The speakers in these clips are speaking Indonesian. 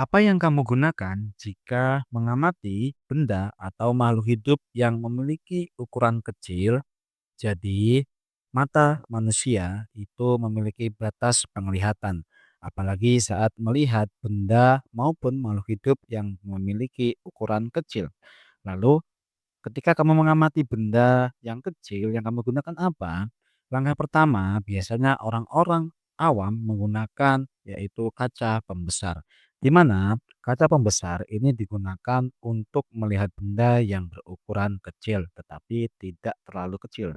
Apa yang kamu gunakan jika mengamati benda atau makhluk hidup yang memiliki ukuran kecil? Jadi, mata manusia itu memiliki batas penglihatan, apalagi saat melihat benda maupun makhluk hidup yang memiliki ukuran kecil. Lalu, ketika kamu mengamati benda yang kecil, yang kamu gunakan apa? Langkah pertama, biasanya orang-orang awam menggunakan yaitu kaca pembesar. Di mana kaca pembesar ini digunakan untuk melihat benda yang berukuran kecil, tetapi tidak terlalu kecil.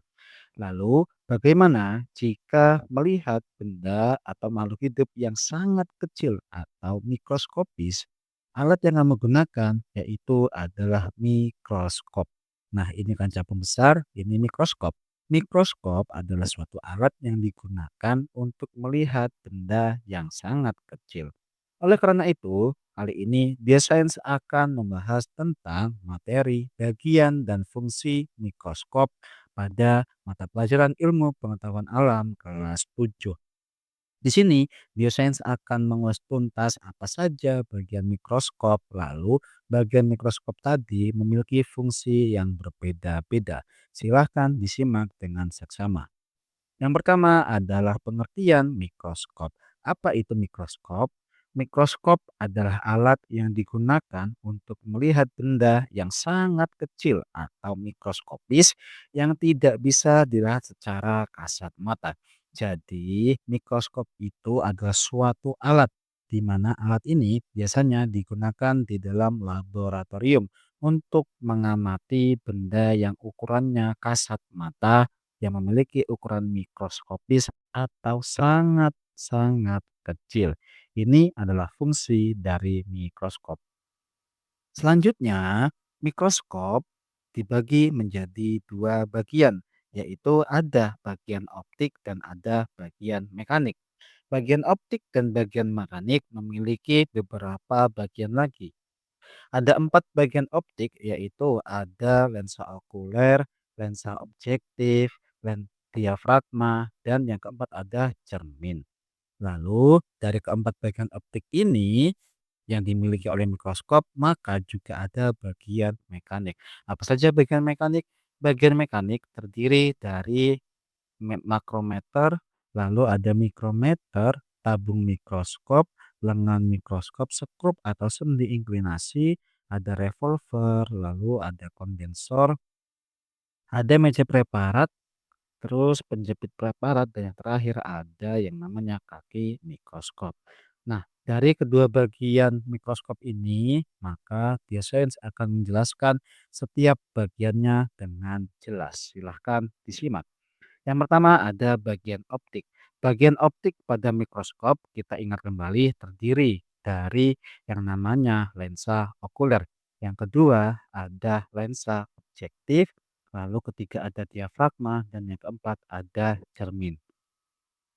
Lalu, bagaimana jika melihat benda atau makhluk hidup yang sangat kecil atau mikroskopis? Alat yang kamu gunakan yaitu adalah mikroskop. Nah, ini kaca pembesar, ini mikroskop. Mikroskop adalah suatu alat yang digunakan untuk melihat benda yang sangat kecil. Oleh karena itu, kali ini Biosains akan membahas tentang materi, bagian, dan fungsi mikroskop pada mata pelajaran ilmu pengetahuan alam kelas 7. Di sini, Biosains akan mengulas tuntas apa saja bagian mikroskop, lalu bagian mikroskop tadi memiliki fungsi yang berbeda-beda. Silahkan disimak dengan seksama. Yang pertama adalah pengertian mikroskop. Apa itu mikroskop? Mikroskop adalah alat yang digunakan untuk melihat benda yang sangat kecil atau mikroskopis yang tidak bisa dilihat secara kasat mata. Jadi, mikroskop itu adalah suatu alat di mana alat ini biasanya digunakan di dalam laboratorium untuk mengamati benda yang ukurannya kasat mata yang memiliki ukuran mikroskopis atau sangat-sangat kecil. Ini adalah fungsi dari mikroskop. Selanjutnya, mikroskop dibagi menjadi dua bagian, yaitu ada bagian optik dan ada bagian mekanik. Bagian optik dan bagian mekanik memiliki beberapa bagian lagi. Ada 4 bagian optik, yaitu ada lensa okuler, lensa objektif, diafragma, dan yang keempat ada cermin. Lalu dari keempat bagian optik ini yang dimiliki oleh mikroskop, maka juga ada bagian mekanik. Apa saja bagian mekanik? Bagian mekanik terdiri dari makrometer, lalu ada mikrometer, tabung mikroskop, lengan mikroskop, skrup atau sendi inklinasi, ada revolver, lalu ada kondensor, ada meja preparat, terus penjepit preparat, dan yang terakhir ada yang namanya kaki mikroskop. Nah, dari kedua bagian mikroskop ini, maka Biosains akan menjelaskan setiap bagiannya dengan jelas. Silahkan disimak. Yang pertama ada bagian optik. Bagian optik pada mikroskop kita ingat kembali terdiri dari yang namanya lensa okuler. Yang kedua ada lensa objektif, lalu ketiga ada diafragma, dan yang keempat ada cermin.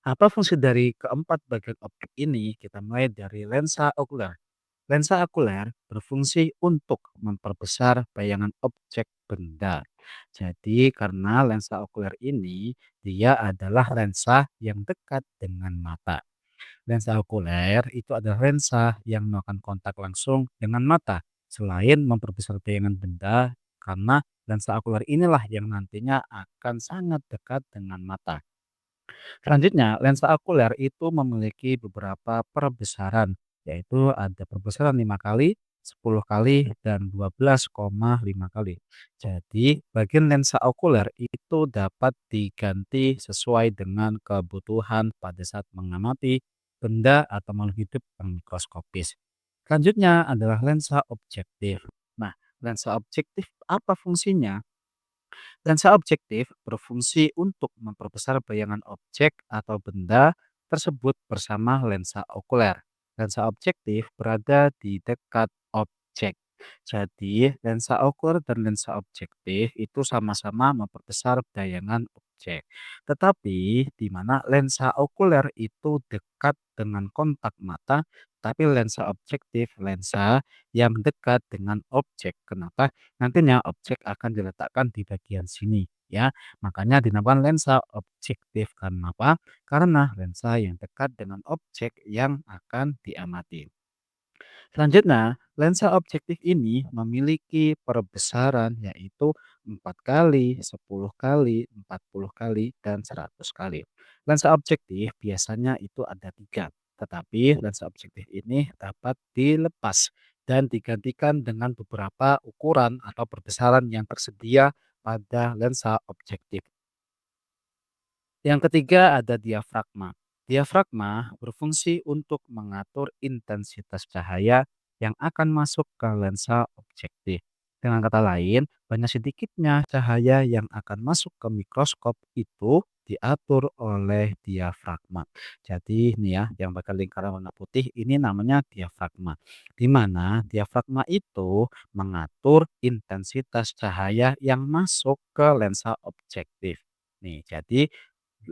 Apa fungsi dari keempat bagian optik ini? Kita mulai dari lensa okuler. Lensa okuler berfungsi untuk memperbesar bayangan objek benda. Jadi karena lensa okuler ini dia adalah lensa yang dekat dengan mata. Lensa okuler itu adalah lensa yang melakukan kontak langsung dengan mata. Selain memperbesar bayangan benda, karena lensa okuler inilah yang nantinya akan sangat dekat dengan mata. Selanjutnya, lensa okuler itu memiliki beberapa perbesaran, yaitu ada perbesaran 5 kali, 10 kali, dan 12,5 kali. Jadi, bagian lensa okuler itu dapat diganti sesuai dengan kebutuhan pada saat mengamati benda atau makhluk hidup yang mikroskopis. Selanjutnya adalah lensa objektif. Nah, lensa objektif apa fungsinya? Lensa objektif berfungsi untuk memperbesar bayangan objek atau benda tersebut bersama lensa okuler. Lensa objektif berada di dekat objek. Jadi, lensa okuler dan lensa objektif itu sama-sama memperbesar bayangan objek. Tetapi, di mana lensa okuler itu dekat dengan kontak mata, tapi lensa objektif lensa yang dekat dengan objek. Kenapa? Nantinya objek akan diletakkan di bagian sini ya. Makanya dinamakan lensa objektif. Karena apa? Karena lensa yang dekat dengan objek yang akan diamati. Selanjutnya, lensa objektif ini memiliki perbesaran yaitu 4 kali, 10 kali, 40 kali, dan 100 kali. Lensa objektif biasanya itu ada tiga, tetapi lensa objektif ini dapat dilepas dan digantikan dengan beberapa ukuran atau perbesaran yang tersedia pada lensa objektif. Yang ketiga ada diafragma. Diafragma berfungsi untuk mengatur intensitas cahaya yang akan masuk ke lensa objektif. Dengan kata lain, banyak sedikitnya cahaya yang akan masuk ke mikroskop itu diatur oleh diafragma. Jadi ini ya, yang pakai lingkaran warna putih ini namanya diafragma. Di mana diafragma itu mengatur intensitas cahaya yang masuk ke lensa objektif. Nih, jadi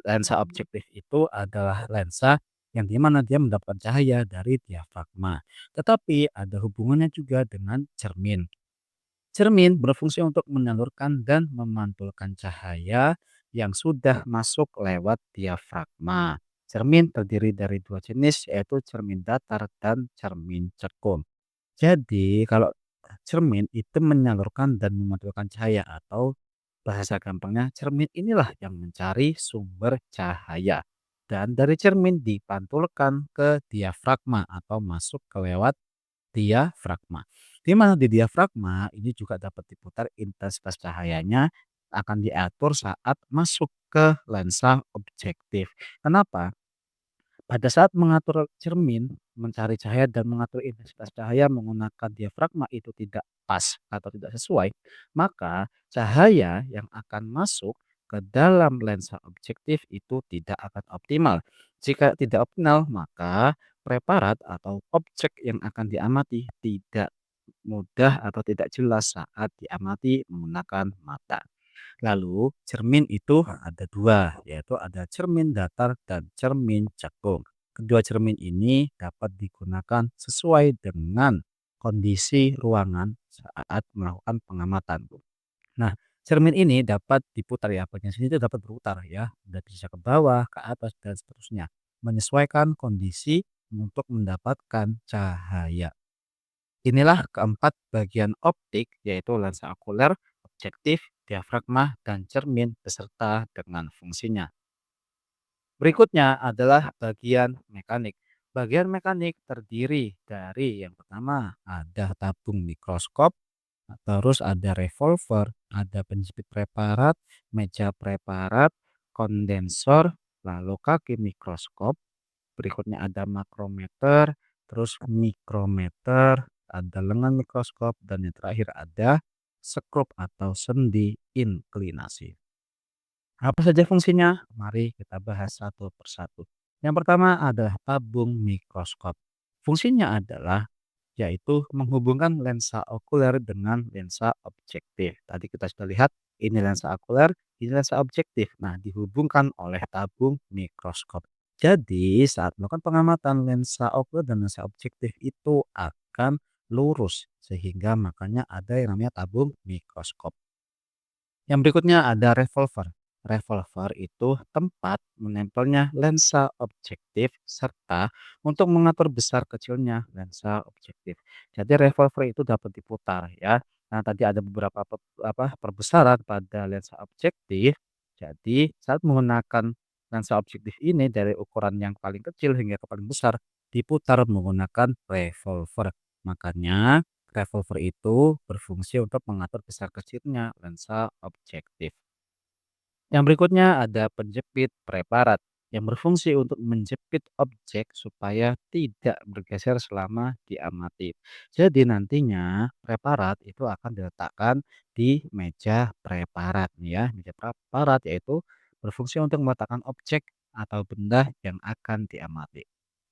lensa objektif itu adalah lensa yang di mana dia mendapatkan cahaya dari diafragma. Tetapi ada hubungannya juga dengan cermin. Cermin berfungsi untuk menyalurkan dan memantulkan cahaya yang sudah masuk lewat diafragma. Cermin terdiri dari dua jenis yaitu cermin datar dan cermin cekung. Jadi kalau cermin itu menyalurkan dan memantulkan cahaya atau bahasa gampangnya cermin inilah yang mencari sumber cahaya. Dan dari cermin dipantulkan ke diafragma atau masuk ke lewat diafragma. Di mana di diafragma ini juga dapat diputar intensitas cahayanya akan diatur saat masuk ke lensa objektif. Kenapa? Pada saat mengatur cermin, mencari cahaya dan mengatur intensitas cahaya menggunakan diafragma itu tidak pas atau tidak sesuai, maka cahaya yang akan masuk ke dalam lensa objektif itu tidak akan optimal. Jika tidak optimal, maka preparat atau objek yang akan diamati tidak mudah atau tidak jelas saat diamati menggunakan mata. Lalu cermin itu ada dua, yaitu ada cermin datar dan cermin cekung. Kedua cermin ini dapat digunakan sesuai dengan kondisi ruangan saat melakukan pengamatan. Nah, cermin ini dapat diputar ya, bagian sini itu dapat berputar ya, dan bisa ke bawah, ke atas, dan seterusnya. Menyesuaikan kondisi untuk mendapatkan cahaya. Inilah keempat bagian optik yaitu lensa okuler, objektif, diafragma, dan cermin beserta dengan fungsinya. Berikutnya adalah bagian mekanik. Bagian mekanik terdiri dari yang pertama ada tabung mikroskop, terus ada revolver, ada penjepit preparat, meja preparat, kondensor, lalu kaki mikroskop. Berikutnya ada makrometer, terus mikrometer, ada lengan mikroskop, dan yang terakhir ada skrup atau sendi inklinasi. Apa saja fungsinya? Mari kita bahas satu persatu. Yang pertama adalah tabung mikroskop. Fungsinya adalah yaitu menghubungkan lensa okuler dengan lensa objektif. Tadi kita sudah lihat ini lensa okuler, ini lensa objektif. Nah, dihubungkan oleh tabung mikroskop. Jadi, saat melakukan pengamatan lensa okuler dan lensa objektif itu akan lurus sehingga makanya ada yang namanya tabung mikroskop. Yang berikutnya ada revolver. Revolver itu tempat menempelnya lensa objektif serta untuk mengatur besar kecilnya lensa objektif. Jadi revolver itu dapat diputar ya. Nah, tadi ada beberapa perbesaran pada lensa objektif. Jadi saat menggunakan lensa objektif ini dari ukuran yang paling kecil hingga ke paling besar diputar menggunakan revolver. Makanya revolver itu berfungsi untuk mengatur besar kecilnya lensa objektif. Yang berikutnya ada penjepit preparat yang berfungsi untuk menjepit objek supaya tidak bergeser selama diamati. Jadi nantinya preparat itu akan diletakkan di meja preparat nih ya. Meja preparat yaitu berfungsi untuk meletakkan objek atau benda yang akan diamati.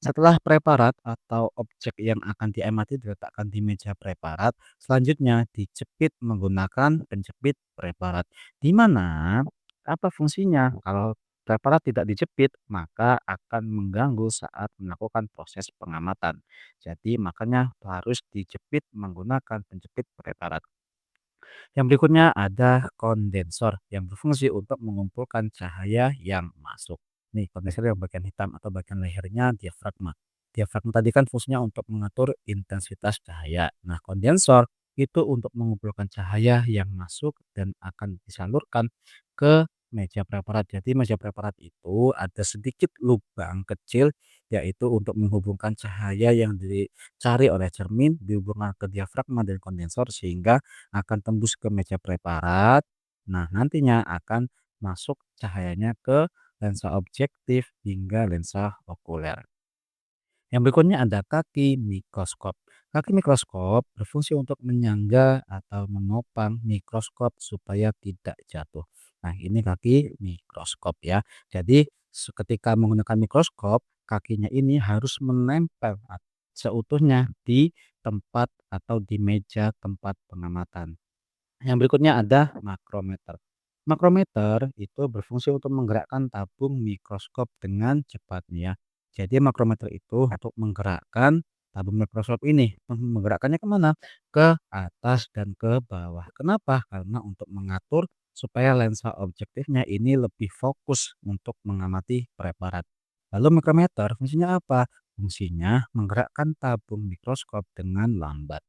Setelah preparat atau objek yang akan diamati diletakkan di meja preparat, selanjutnya dijepit menggunakan penjepit preparat. Di mana apa fungsinya? Kalau preparat tidak dijepit, maka akan mengganggu saat melakukan proses pengamatan. Jadi makanya harus dijepit menggunakan penjepit preparat. Yang berikutnya ada kondensor yang berfungsi untuk mengumpulkan cahaya yang masuk. Nih, kondensor yang bagian hitam atau bagian lehernya diafragma. Diafragma tadi kan fungsinya untuk mengatur intensitas cahaya. Nah, kondensor itu untuk mengumpulkan cahaya yang masuk dan akan disalurkan ke meja preparat. Jadi meja preparat itu ada sedikit lubang kecil, yaitu untuk menghubungkan cahaya yang dicari oleh cermin dihubungkan ke diafragma dan kondensor sehingga akan tembus ke meja preparat. Nah, nantinya akan masuk cahayanya ke lensa objektif hingga lensa okuler. Yang berikutnya ada kaki mikroskop. Kaki mikroskop berfungsi untuk menyangga atau menopang mikroskop supaya tidak jatuh. Nah, ini kaki mikroskop ya. Jadi, ketika menggunakan mikroskop, kakinya ini harus menempel seutuhnya di tempat atau di meja tempat pengamatan. Yang berikutnya ada makrometer. Makrometer itu berfungsi untuk menggerakkan tabung mikroskop dengan cepat nih ya. Jadi makrometer itu untuk menggerakkan tabung mikroskop ini. Menggerakkannya kemana? Ke atas dan ke bawah. Kenapa? Karena untuk mengatur supaya lensa objektifnya ini lebih fokus untuk mengamati preparat. Lalu makrometer fungsinya apa? Fungsinya menggerakkan tabung mikroskop dengan lambat.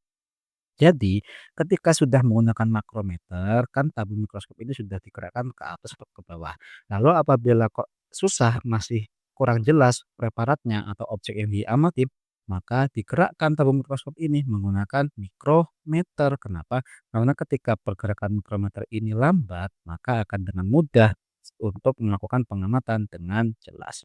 Jadi, ketika sudah menggunakan makrometer, kan tabung mikroskop ini sudah digerakkan ke atas atau ke bawah. Lalu apabila kok susah, masih kurang jelas preparatnya atau objek yang diamati, maka digerakkan tabung mikroskop ini menggunakan mikrometer. Kenapa? Karena ketika pergerakan mikrometer ini lambat, maka akan dengan mudah untuk melakukan pengamatan dengan jelas.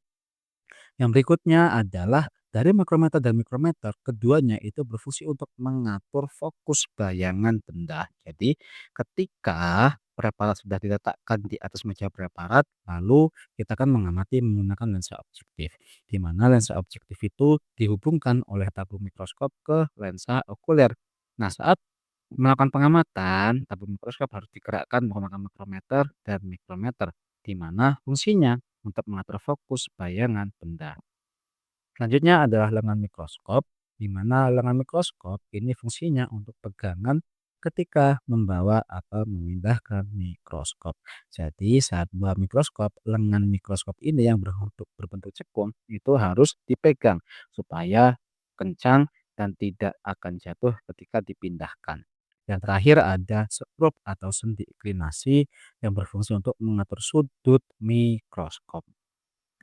Yang berikutnya adalah dari makrometer dan mikrometer, keduanya itu berfungsi untuk mengatur fokus bayangan benda. Jadi, ketika preparat sudah diletakkan di atas meja preparat, lalu kita akan mengamati menggunakan lensa objektif, di mana lensa objektif itu dihubungkan oleh tabung mikroskop ke lensa okuler. Nah, saat melakukan pengamatan, tabung mikroskop harus digerakkan menggunakan makrometer dan mikrometer, di mana fungsinya untuk mengatur fokus bayangan benda. Selanjutnya adalah lengan mikroskop, di mana lengan mikroskop ini fungsinya untuk pegangan ketika membawa atau memindahkan mikroskop. Jadi saat bawa mikroskop, lengan mikroskop ini yang berbentuk cekung itu harus dipegang supaya kencang dan tidak akan jatuh ketika dipindahkan. Yang terakhir ada skrup atau sendi iklinasi yang berfungsi untuk mengatur sudut mikroskop.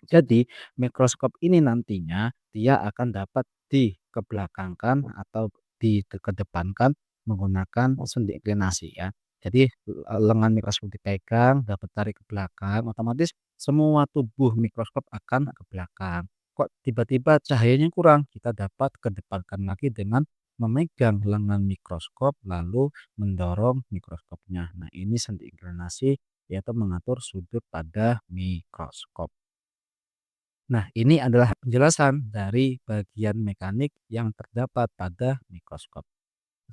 Jadi, mikroskop ini nantinya dia akan dapat dikebelakangkan atau dikedepankan menggunakan sendi inklinasi ya. Jadi, lengan mikroskop dipegang, dapat tarik ke belakang, otomatis semua tubuh mikroskop akan ke belakang. Kok tiba-tiba cahayanya kurang? Kita dapat kedepankan lagi dengan memegang lengan mikroskop lalu mendorong mikroskopnya. Nah, ini sendi inklinasi yaitu mengatur sudut pada mikroskop. Nah, ini adalah penjelasan dari bagian mekanik yang terdapat pada mikroskop.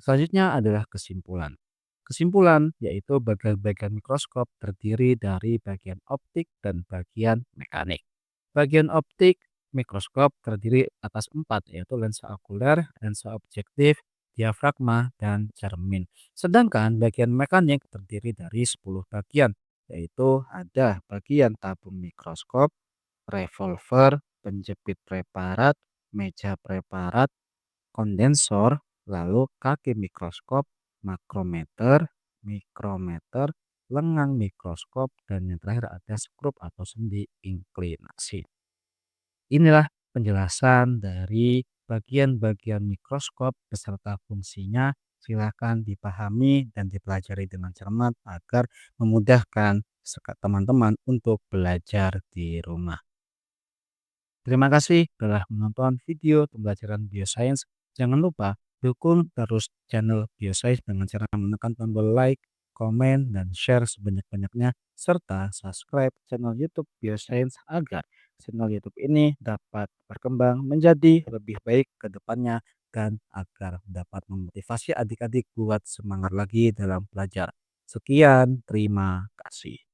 Selanjutnya adalah kesimpulan. Kesimpulan yaitu bagian-bagian mikroskop terdiri dari bagian optik dan bagian mekanik. Bagian optik mikroskop terdiri atas empat yaitu lensa okuler, lensa objektif, diafragma, dan cermin. Sedangkan bagian mekanik terdiri dari 10 bagian yaitu ada bagian tabung mikroskop, revolver, penjepit preparat, meja preparat, kondensor, lalu kaki mikroskop, makrometer, mikrometer, lengan mikroskop, dan yang terakhir ada skrup atau sendi inklinasi. Inilah penjelasan dari bagian-bagian mikroskop beserta fungsinya. Silakan dipahami dan dipelajari dengan cermat agar memudahkan teman-teman untuk belajar di rumah. Terima kasih telah menonton video pembelajaran Bioscience. Jangan lupa dukung terus channel Bioscience dengan cara menekan tombol like, komen, dan share sebanyak-banyaknya, serta subscribe channel YouTube Bioscience agar channel YouTube ini dapat berkembang menjadi lebih baik ke depannya dan agar dapat memotivasi adik-adik buat semangat lagi dalam belajar. Sekian, terima kasih.